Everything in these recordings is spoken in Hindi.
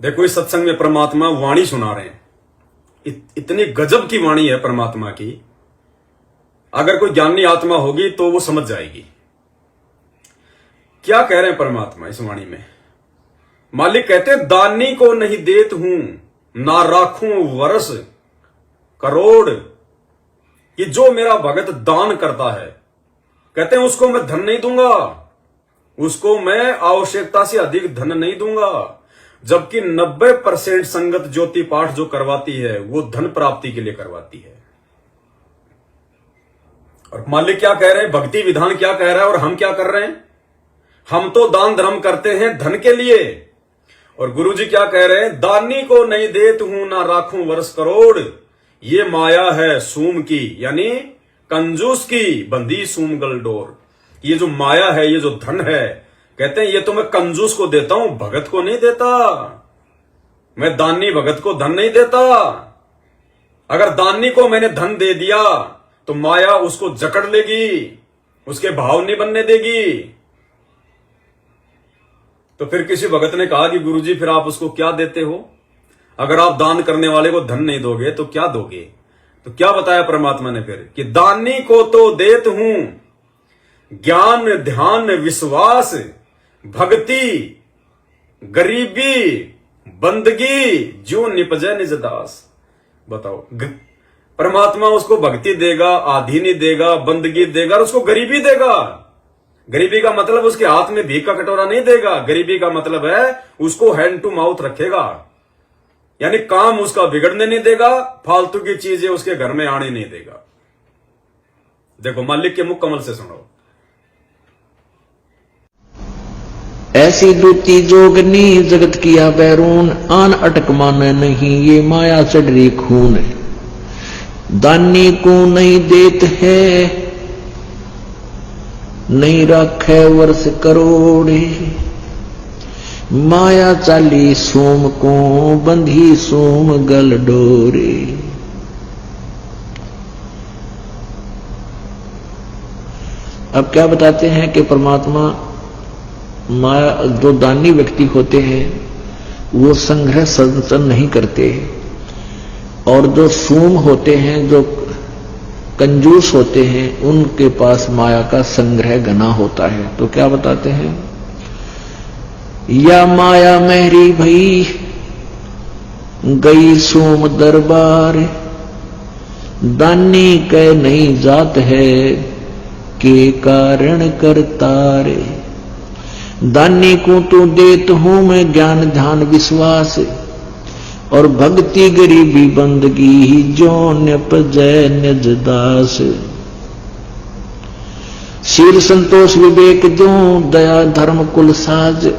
देखो इस सत्संग में परमात्मा वाणी सुना रहे हैं। इतनी गजब की वाणी है परमात्मा की, अगर कोई ज्ञानी आत्मा होगी तो वो समझ जाएगी। क्या कह रहे हैं परमात्मा इस वाणी में? मालिक कहते हैं दानी को नहीं देत हूं ना राखूं वर्ष करोड़, कि जो मेरा भगत दान करता है, कहते हैं उसको मैं धन नहीं दूंगा, उसको मैं आवश्यकता से अधिक धन नहीं दूंगा। जबकि 90% संगत ज्योति पाठ जो करवाती है वो धन प्राप्ति के लिए करवाती है। और मालिक क्या कह रहे हैं, भक्ति विधान क्या कह रहा है और हम क्या कर रहे हैं? हम तो दान धर्म करते हैं धन के लिए, और गुरुजी क्या कह रहे हैं, दानी को नहीं देत हूं ना राखूं वर्ष करोड़, ये माया है सूम की, यानी कंजूस की बंदी सूम गलडोर। ये जो माया है, ये जो धन है, कहते हैं ये तो मैं कंजूस को देता हूं, भगत को नहीं देता। मैं दानी भगत को धन नहीं देता। अगर दानी को मैंने धन दे दिया तो माया उसको जकड़ लेगी, उसके भाव नहीं बनने देगी। तो फिर किसी भगत ने कहा कि गुरुजी फिर आप उसको क्या देते हो? अगर आप दान करने वाले को धन नहीं दोगे तो क्या दोगे? तो क्या बताया परमात्मा ने फिर कि दानी को तो देत हूं ज्ञान ध्यान विश्वास भक्ति गरीबी बंदगी जो निपजे निज दास। बताओ, परमात्मा उसको भक्ति देगा, आधीनी देगा, बंदगी देगा और उसको गरीबी देगा। गरीबी का मतलब उसके हाथ में भीख का कटोरा नहीं देगा। गरीबी का मतलब है उसको हैंड टू माउथ रखेगा, यानी काम उसका बिगड़ने नहीं देगा, फालतू की चीजें उसके घर में आने नहीं देगा। देखो मालिक के मुख कमल से सुनो। ऐसी दूती जोगनी जगत किया बैरून, आन अटक माने नहीं ये माया चढ़ी खून। दानी को नहीं देत है नहीं राखे वर्ष करोड़े, माया चाली सोम को बंधी सोम गल डोरे। अब क्या बताते हैं कि परमात्मा माया, जो दानी व्यक्ति होते हैं वो संग्रह संचन नहीं करते, और जो सूम होते हैं, जो कंजूस होते हैं, उनके पास माया का संग्रह घना होता है। तो क्या बताते हैं, या माया मेहरी भई गई सोम दरबार, दानी कह नहीं जात है के कारण करतारे। दानी को तो देत हूं मैं ज्ञान ध्यान विश्वास, और भक्ति गरीबी बंदगी जो न्यपजय निज दास। शील संतोष विवेक जो दया धर्म कुल साज,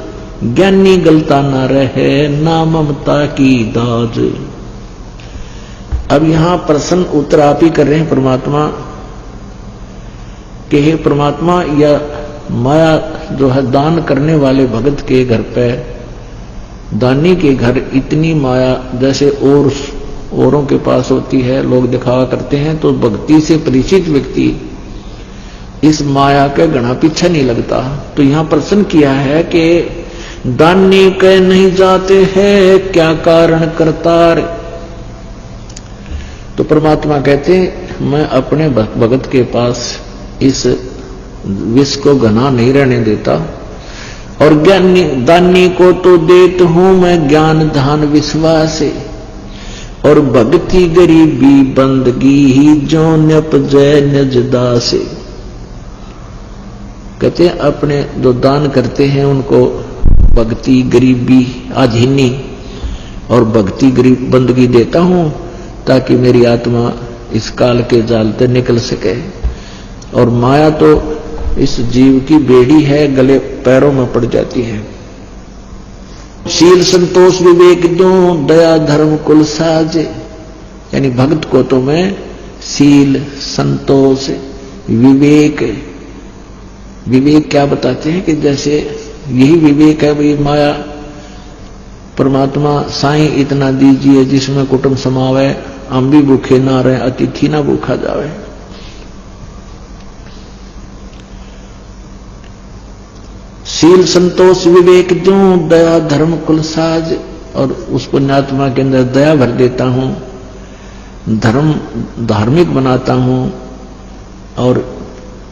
ज्ञानी गलता न रहे ना ममता की दाज। अब यहां प्रश्न उत्तर आप ही कर रहे हैं परमात्मा कि हे परमात्मा, या माया जो है दान करने वाले भगत के घर पे, दानी के घर इतनी माया जैसे औरों के पास होती है, लोग दिखावा करते हैं, तो भक्ति से परिचित व्यक्ति इस माया के घना पीछे नहीं लगता। तो यहां प्रश्न किया है कि दानी कह नहीं जाते हैं क्या कारण करतार। तो परमात्मा कहते मैं अपने भगत के पास इस विष को घना नहीं रहने देता, और ज्ञानी दानी को तो देत हूं मैं ज्ञान ध्यान विश्वास, और भक्ति गरीबी बंदगी ही जो न्यपजय निज दास। कहते हैं अपने जो दान करते हैं उनको भक्ति गरीबी आधीनी और भक्ति गरीब बंदगी देता हूं, ताकि मेरी आत्मा इस काल के जाल से निकल सके। और माया तो इस जीव की बेड़ी है, गले पैरों में पड़ जाती है। शील संतोष विवेक दो दया धर्म कुल साज, यानी भक्त को तो मैं शील संतोष विवेक, विवेक क्या बताते हैं कि जैसे यही विवेक है भाई, माया परमात्मा साईं इतना दीजिए जिसमें कुटुंब समावे, हम भी भूखे ना रहे अतिथि ना भूखा जावे। शील संतोष विवेक जो दया धर्म कुल साज, और उस पुण्यात्मा के अंदर दया भर देता हूं, धर्म धार्मिक बनाता हूं, और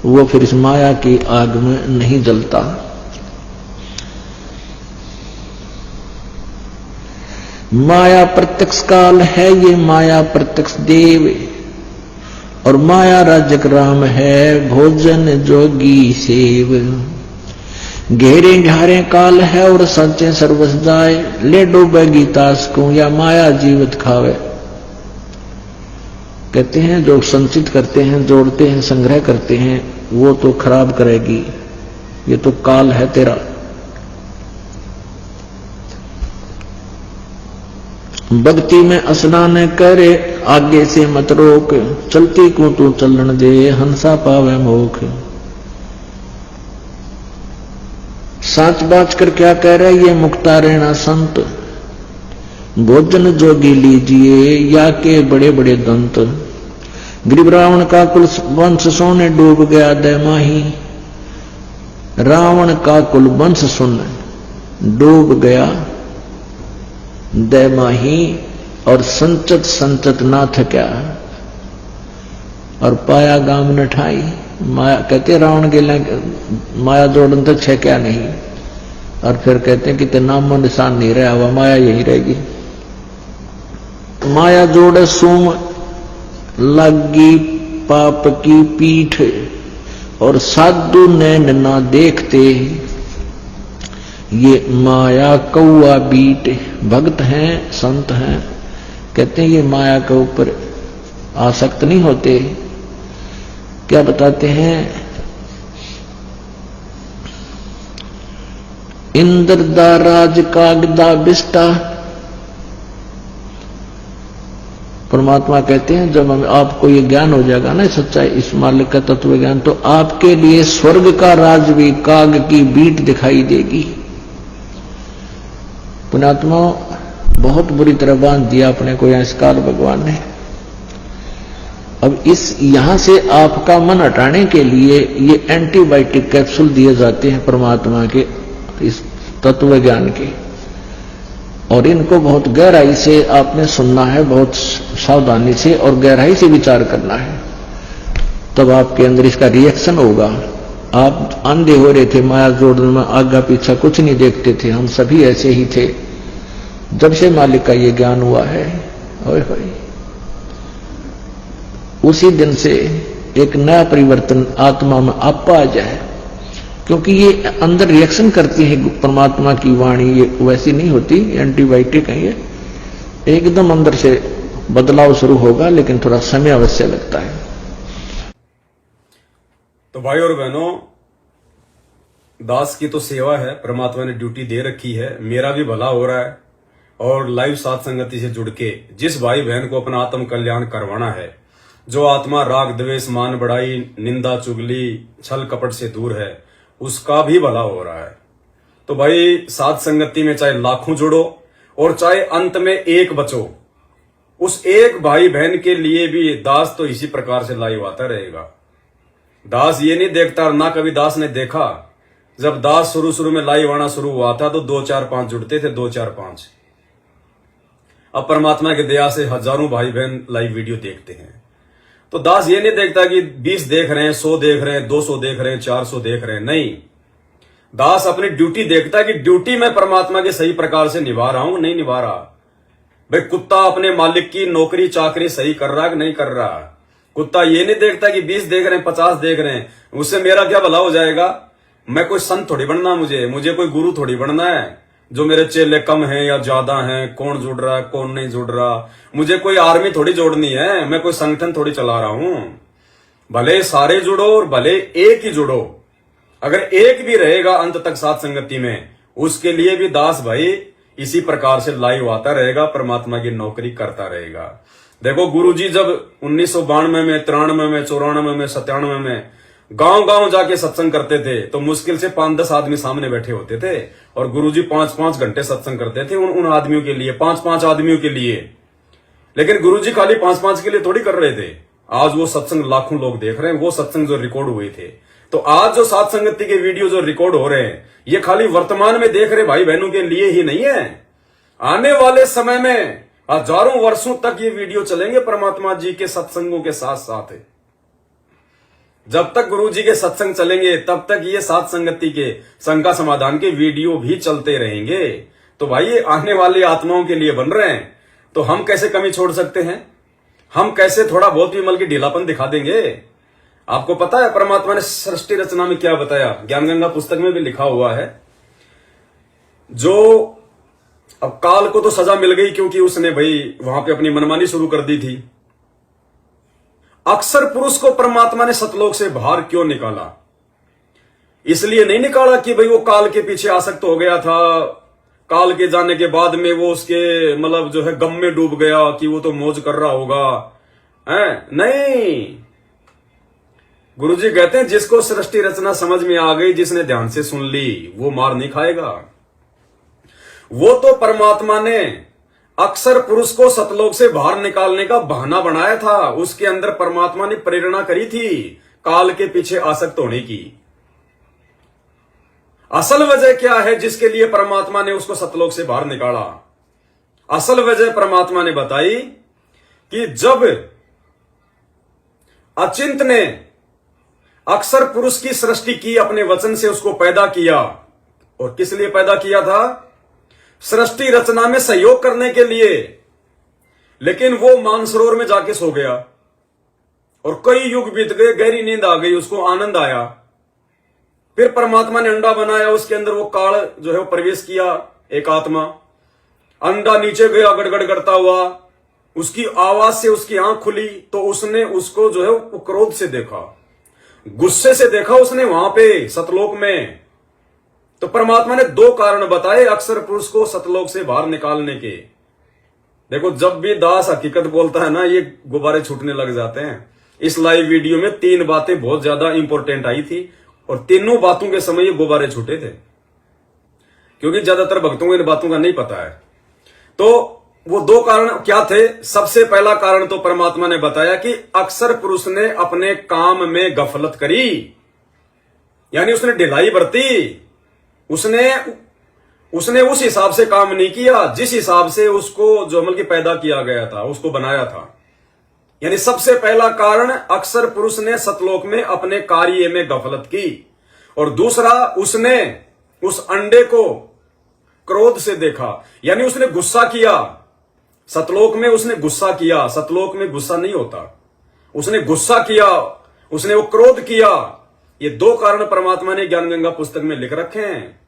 वो फिर इस माया की आग में नहीं जलता। माया प्रत्यक्ष काल है, ये माया प्रत्यक्ष देव, और माया राजक राम है, भोजन जोगी सेव। घेरे झारे काल है और सचे सर्वस जाए, ले डूबेगी तास को या माया जीवित खावे। कहते हैं जो संचित करते हैं, जोड़ते हैं, संग्रह करते हैं, वो तो खराब करेगी, ये तो काल है तेरा। भक्ति में स्नान करे, आगे से मत रोक, चलती को तू चलन दे, हंसा पावे मोख। साच बाच कर क्या कह रहे, ये मुक्ता रहना संत, भोजन जोगी लीजिए या के बड़े बड़े दंत। गरीब रावण का कुल वंश सोने डूब गया दैमाही, रावण का कुल वंश सुन डूब गया दैमाही, और संचत संचत ना थक्या और पाया गाम न ठाई। माया कहते रावण के माया जोड़न तो छे क्या नहीं, और फिर कहते हैं कि नामो निशान नहीं रहा हुआ, माया यही रहेगी। माया जोड़े सुम लगी पाप की पीठ, और साधु नैन ना देखते, ये माया कौआ बीट। भक्त हैं, संत हैं, कहते हैं ये माया के ऊपर आसक्त नहीं होते। क्या बताते हैं, इंद्र दा राज कागदा बिस्टा। परमात्मा कहते हैं जब आपको ये ज्ञान हो जाएगा ना, सच्चाई इस मालिक का तत्व ज्ञान, तो आपके लिए स्वर्ग का राज भी काग की बीट दिखाई देगी। पुण्यात्मा बहुत बुरी तरह बांध दिया अपने को यहां इस काल भगवान ने। अब इस यहां से आपका मन हटाने के लिए ये एंटीबायोटिक कैप्सूल दिए जाते हैं परमात्मा के इस तत्व ज्ञान के, और इनको बहुत गहराई से आपने सुनना है, बहुत सावधानी से और गहराई से विचार करना है, तब आपके अंदर इसका रिएक्शन होगा। आप अंधे हो रहे थे, माया जोड़ने में आगा पीछा कुछ नहीं देखते थे, हम सभी ऐसे ही थे। जब से मालिक का ये ज्ञान हुआ है, ओए होए, उसी दिन से एक नया परिवर्तन आत्मा में आपा आ जाए, क्योंकि ये अंदर रिएक्शन करती है परमात्मा की वाणी, ये वैसी नहीं होती, एंटीबायोटिक है ये, एकदम अंदर से बदलाव शुरू होगा, लेकिन थोड़ा समय अवश्य लगता है। तो भाई और बहनों, दास की तो सेवा है, परमात्मा ने ड्यूटी दे रखी है, मेरा भी भला हो रहा है, और लाइव साथ संगति से जुड़ के जिस भाई बहन को अपना आत्म कल्याण करवाना है, जो आत्मा राग द्वेष मान बढ़ाई निंदा चुगली छल कपट से दूर है, उसका भी भला हो रहा है। तो भाई साथ संगति में चाहे लाखों जुड़ो और चाहे अंत में एक बचो, उस एक भाई बहन के लिए भी दास तो इसी प्रकार से लाइव आता रहेगा। दास ये नहीं देखता, ना कभी दास ने देखा, जब दास शुरू में लाइव आना शुरू हुआ था तो 2 4 5 जुड़ते थे, 2 4 5। अब परमात्मा की दया से हजारों भाई बहन लाइव वीडियो देखते हैं। तो दास ये नहीं देखता कि 20 देख रहे हैं, 100 देख रहे हैं, 200 देख रहे हैं, 400 देख रहे हैं, नहीं। दास अपनी ड्यूटी देखता है कि ड्यूटी मैं परमात्मा के सही प्रकार से निभा रहा हूं, नहीं निभा रहा। भाई कुत्ता अपने मालिक की नौकरी चाकरी सही कर रहा है कि नहीं कर रहा। कुत्ता ये नहीं देखता कि 20 देख रहे हैं, 50 देख रहे हैं, उससे मेरा क्या भला हो जाएगा। मैं कोई संत थोड़ी बनना, मुझे कोई गुरु थोड़ी बनना है जो मेरे चेले कम हैं या ज्यादा हैं, कौन जुड़ रहा है कौन नहीं जुड़ रहा। मुझे कोई आर्मी थोड़ी जोड़नी है, मैं कोई संगठन थोड़ी चला रहा हूं। भले सारे जुड़ो और भले एक ही जुड़ो, अगर एक भी रहेगा अंत तक साथ संगति में, उसके लिए भी दास भाई इसी प्रकार से लाइव आता रहेगा, परमात्मा की नौकरी करता रहेगा। देखो गुरुजी जब 1992 में 93 में 94 में 97 में गांव गांव जाके सत्संग करते थे, तो मुश्किल से 5-10 आदमी सामने बैठे होते थे, और गुरुजी 5-5 घंटे सत्संग करते थे उन आदमियों के लिए, 5-5 आदमियों के लिए। लेकिन गुरुजी खाली 5-5 के लिए थोड़ी कर रहे थे। आज वो सत्संग लाखों लोग देख रहे हैं, वो सत्संग जो रिकॉर्ड हुए थे। तो आज जो साथ संगति के वीडियो जो रिकॉर्ड हो रहे हैं, ये खाली वर्तमान में देख रहे भाई बहनों के लिए ही नहीं है। आने वाले समय में हजारों वर्षों तक ये वीडियो चलेंगे परमात्मा जी के सत्संगों के साथ साथ। जब तक गुरु जी के सत्संग चलेंगे तब तक ये सात संगति के शंका समाधान के वीडियो भी चलते रहेंगे। तो भाई ये आने वाली आत्माओं के लिए बन रहे हैं, तो हम कैसे कमी छोड़ सकते हैं? हम कैसे थोड़ा बहुत भी मल की ढीलापन दिखा देंगे? आपको पता है परमात्मा ने सृष्टि रचना में क्या बताया? ज्ञान गंगा पुस्तक में भी लिखा हुआ है, जो अब काल को तो सजा मिल गई क्योंकि उसने भाई वहां पे अपनी मनमानी शुरू कर दी थी। अक्सर पुरुष को परमात्मा ने सतलोक से बाहर क्यों निकाला? इसलिए नहीं निकाला कि भाई वो काल के पीछे आसक्त हो गया था, काल के जाने के बाद में वो उसके मतलब जो है गम में डूब गया कि वो तो मौज कर रहा होगा, है? नहीं, गुरुजी कहते हैं जिसको सृष्टि रचना समझ में आ गई, जिसने ध्यान से सुन ली, वो मार नहीं खाएगा। वो तो परमात्मा ने अक्सर पुरुष को सतलोक से बाहर निकालने का बहाना बनाया था। उसके अंदर परमात्मा ने प्रेरणा करी थी काल के पीछे आसक्त होने की। असल वजह क्या है जिसके लिए परमात्मा ने उसको सतलोक से बाहर निकाला? असल वजह परमात्मा ने बताई कि जब अचिंत ने अक्सर पुरुष की सृष्टि की, अपने वचन से उसको पैदा किया, और किस लिए पैदा किया था? सृष्टि रचना में सहयोग करने के लिए। लेकिन वो मानसरोवर में जाके सो गया और कई युग बीत गए, गहरी नींद आ गई, उसको आनंद आया। फिर परमात्मा ने अंडा बनाया, उसके अंदर वो काल जो है वो प्रवेश किया, एक आत्मा। अंडा नीचे गया गड़गड़ करता हुआ, उसकी आवाज से उसकी आंख खुली तो उसने उसको जो है वो क्रोध से देखा, गुस्से से देखा उसने वहां पे सतलोक में। तो परमात्मा ने दो कारण बताए अक्सर पुरुष को सतलोक से बाहर निकालने के। देखो, जब भी दास हकीकत बोलता है ना, ये गुब्बारे छूटने लग जाते हैं। इस लाइव वीडियो में 3 बातें बहुत ज्यादा इंपॉर्टेंट आई थी और तीनों बातों के समय ये गुब्बारे छूटे थे, क्योंकि ज्यादातर भक्तों को इन बातों का नहीं पता है। तो वो 2 कारण क्या थे? सबसे पहला कारण तो परमात्मा ने बताया कि अक्सर पुरुष ने अपने काम में गफलत करी, यानी उसने ढिलाई बरती। उसने उस हिसाब से काम नहीं किया जिस हिसाब से उसको जो अमल की पैदा किया गया था, उसको बनाया था। यानी सबसे पहला कारण, अक्सर पुरुष ने सतलोक में अपने कार्य में गफलत की। और दूसरा, उसने उस अंडे को क्रोध से देखा, यानी उसने गुस्सा किया। सतलोक में उसने गुस्सा किया, सतलोक में गुस्सा नहीं होता। उसने गुस्सा किया, उसने वो क्रोध किया। ये 2 कारण परमात्मा ने ज्ञान गंगा पुस्तक में लिख रखे हैं।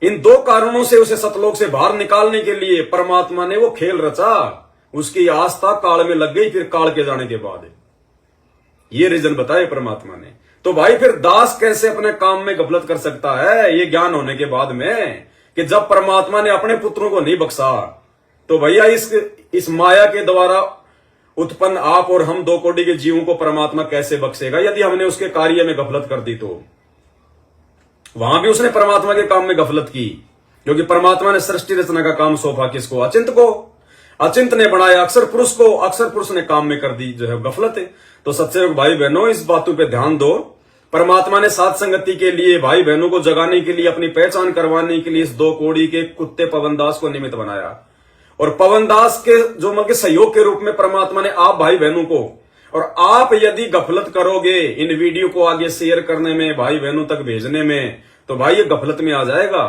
इन 2 कारणों से उसे सतलोक से बाहर निकालने के लिए परमात्मा ने वो खेल रचा। उसकी आस्था काल में लग गई, फिर काल के जाने के बाद ये रीजन बताए परमात्मा ने। तो भाई फिर दास कैसे अपने काम में गफलत कर सकता है ये ज्ञान होने के बाद में, कि जब परमात्मा ने अपने पुत्रों को नहीं बख्शा, तो भैया इस माया के द्वारा उत्पन्न आप और हम 2 कोटि के जीवों को परमात्मा कैसे बख्शेगा? यदि हमने उसके कार्य में गफलत कर दी तो वहां भी उसने परमात्मा के काम में गफलत की, क्योंकि परमात्मा ने सृष्टि रचना का काम सौंपा किसको? अचिंत को। अचिंत ने बनाया अक्सर पुरुष को, अक्सर पुरुष ने काम में कर दी जो है गफलत है। तो सच्चे भाई बहनों, इस बातों पे ध्यान दो। परमात्मा ने सात संगति के लिए, भाई बहनों को जगाने के लिए, अपनी पहचान करवाने के लिए इस 2 कोड़ी के कुत्ते पवनदास को निमित्त बनाया। और पवनदास के जो मतलब सहयोग के रूप में परमात्मा ने आप भाई बहनों को, और आप यदि गफलत करोगे इन वीडियो को आगे शेयर करने में, भाई बहनों तक भेजने में, तो भाई ये गफलत में आ जाएगा।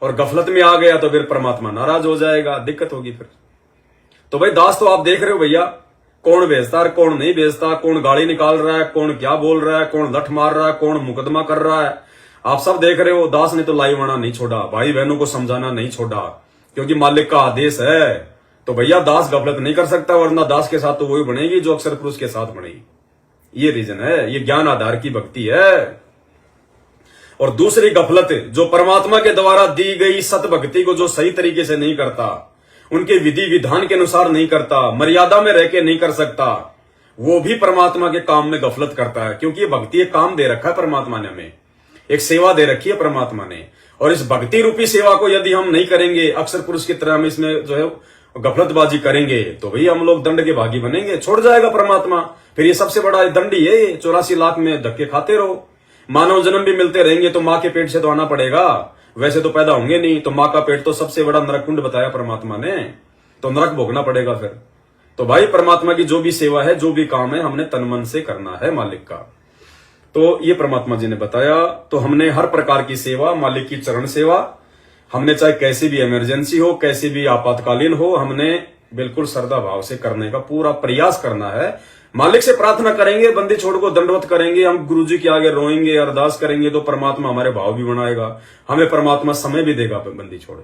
और गफलत में आ गया तो फिर परमात्मा नाराज हो जाएगा, दिक्कत होगी फिर। तो भाई दास, तो आप देख रहे हो भैया, कौन भेजता है कौन नहीं भेजता, कौन गाली निकाल रहा है, कौन क्या बोल रहा है, कौन लठ मार रहा है, कौन मुकदमा कर रहा है, आप सब देख रहे हो। दास ने तो लाइव आना नहीं छोड़ा, भाई बहनों को समझाना नहीं छोड़ा, क्योंकि मालिक का आदेश है। तो भैया दास गफलत नहीं कर सकता, वरना दास के साथ तो वही बनेगी जो अक्सर पुरुष के साथ बनेगी। ये रीजन है, ये ज्ञान आधार की भक्ति है। और दूसरी गफलत, जो परमात्मा के द्वारा दी गई सत भक्ति को जो सही तरीके से नहीं करता, उनके विधि विधान के अनुसार नहीं करता, मर्यादा में रह के नहीं कर सकता, वो भी परमात्मा के काम में गफलत करता है। क्योंकि ये भक्ति एक काम दे रखा है परमात्मा ने, हमें एक सेवा दे रखी है परमात्मा ने। और इस भक्ति रूपी सेवा को यदि हम नहीं करेंगे, अक्सर पुरुष की तरह हम इसमें जो है गफलतबाजी करेंगे, तो भैया हम लोग दंड के भागी बनेंगे, छोड़ जाएगा परमात्मा। फिर ये सबसे बड़ा दंड ये 84 लाख में धक्के खाते रहो। मानव जन्म भी मिलते रहेंगे तो मां के पेट से तो आना पड़ेगा। वैसे तो पैदा होंगे नहीं, तो माँ का पेट तो सबसे बड़ा नरक कुंड बताया परमात्मा ने, तो नरक भोगना पड़ेगा फिर। तो भाई परमात्मा की जो भी सेवा है, जो भी काम है, हमने तन मन से करना है मालिक का। तो ये परमात्मा जी ने बताया। तो हमने हर प्रकार की सेवा, मालिक की चरण सेवा, हमने चाहे कैसी भी इमरजेंसी हो, कैसी भी आपातकालीन हो, हमने बिल्कुल श्रद्धा भाव से करने का पूरा प्रयास करना है। मालिक से प्रार्थना करेंगे, बंदी छोड़ को दंडवत करेंगे, हम गुरुजी के आगे रोएंगे, अरदास करेंगे, तो परमात्मा हमारे भाव भी बनाएगा, हमें परमात्मा समय भी देगा बंदी छोड़।